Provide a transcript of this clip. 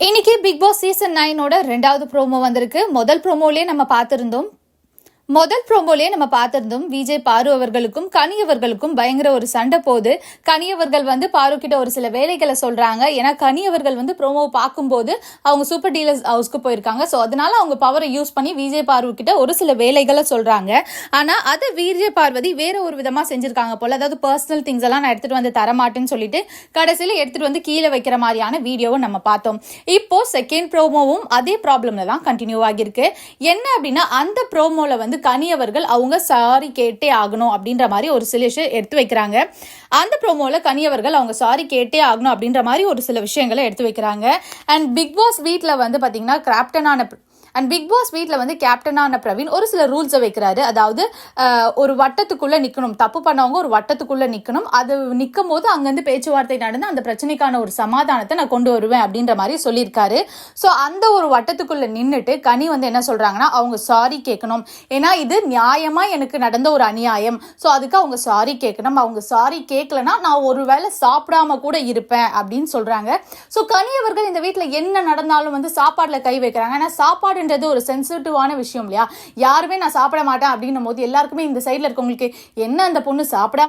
இன்னைக்கு big Boss season 9 ரெண்டாவது promo வந்திருக்கு. முதல் ப்ரோமோலயே நம்ம பார்த்திருந்தோம் விஜய் பாரு அவர்களுக்கும் கனி அவர்களுக்கும் பயங்கர ஒரு சண்டை போகுது. கனி அவர்கள் பாரு கிட்ட ஒரு சில வேலைகளை சொல்றாங்க. ஏன்னா கனி அவர்கள் ப்ரோமோ பார்க்கும்போது அவங்க சூப்பர் டீலர்ஸ் ஹவுஸ்க்கு போயிருக்காங்க. ஸோ அதனால அவங்க பவரை யூஸ் பண்ணி விஜய் பாரு கிட்ட ஒரு சில வேலைகளை சொல்றாங்க. ஆனா அதை விஜய் பார்வதி வேற ஒரு விதமா செஞ்சிருக்காங்க போல. அதாவது பர்சனல் திங்ஸ் எல்லாம் நான் எடுத்துட்டு வந்து தரமாட்டேன்னு சொல்லிட்டு கடைசியில எடுத்துட்டு வந்து கீழே வைக்கிற மாதிரியான வீடியோவை நம்ம பார்த்தோம். இப்போ செகண்ட் ப்ரோமோவும் அதே ப்ராப்ளம்ல தான் கண்டினியூ ஆகிருக்கு. என்ன அப்படின்னா அந்த ப்ரோமோல கனி அவர்கள் அவங்க சாரி கேட்டே ஆகணும் அப்படின்ற மாதிரி ஒரு சில விஷயம் எடுத்து வைக்கிறாங்க. அந்த ப்ரோமோல கனி அவர்கள் அவங்க சாரி கேட்டே ஆகணும் அப்படின்ற மாதிரி ஒரு சில விஷயங்களை எடுத்து வைக்கிறாங்க. அண்ட் பிக் பாஸ் வீட்டில் பாத்தீங்கன்னா பிக் பாஸ் வீட்டில் கேப்டனான பிரவீன் ஒரு சில ரூல்ஸை வைக்கிறாரு. அதாவது ஒரு வட்டத்துக்குள்ள நிற்கணும், தப்பு பண்ணவங்க ஒரு வட்டத்துக்குள்ள நிற்கணும். அது நிற்கும் போது அங்கேருந்து பேச்சுவார்த்தை நடந்து அந்த பிரச்சனைக்கான ஒரு சமாதானத்தை நான் கொண்டு வருவேன் அப்படின்ற மாதிரி சொல்லியிருக்காரு. ஸோ அந்த ஒரு வட்டத்துக்குள்ள நின்றுட்டு கனி என்ன சொல்றாங்கன்னா அவங்க சாரி கேட்கணும். ஏன்னா இது நியாயமா எனக்கு நடந்த ஒரு அநியாயம். ஸோ அதுக்கு அவங்க சாரி கேட்கணும். அவங்க சாரி கேட்கலன்னா நான் ஒருவேளை சாப்பிடாம கூட இருப்பேன் அப்படின்னு சொல்றாங்க. ஸோ கனி அவர்கள் இந்த வீட்டில் என்ன நடந்தாலும் சாப்பாடுல கை வைக்கிறாங்க. ஏன்னா சாப்பாடு ஒரு சென்சிட்டிவான விஷயம் இல்லையா? யாருமே நான் சாப்பிட மாட்டேன் அப்படின்னும் போது எல்லாருக்குமே இந்த சைட்ல இருக்கவங்களுக்கு என்ன அந்த பொண்ணு சாப்பிட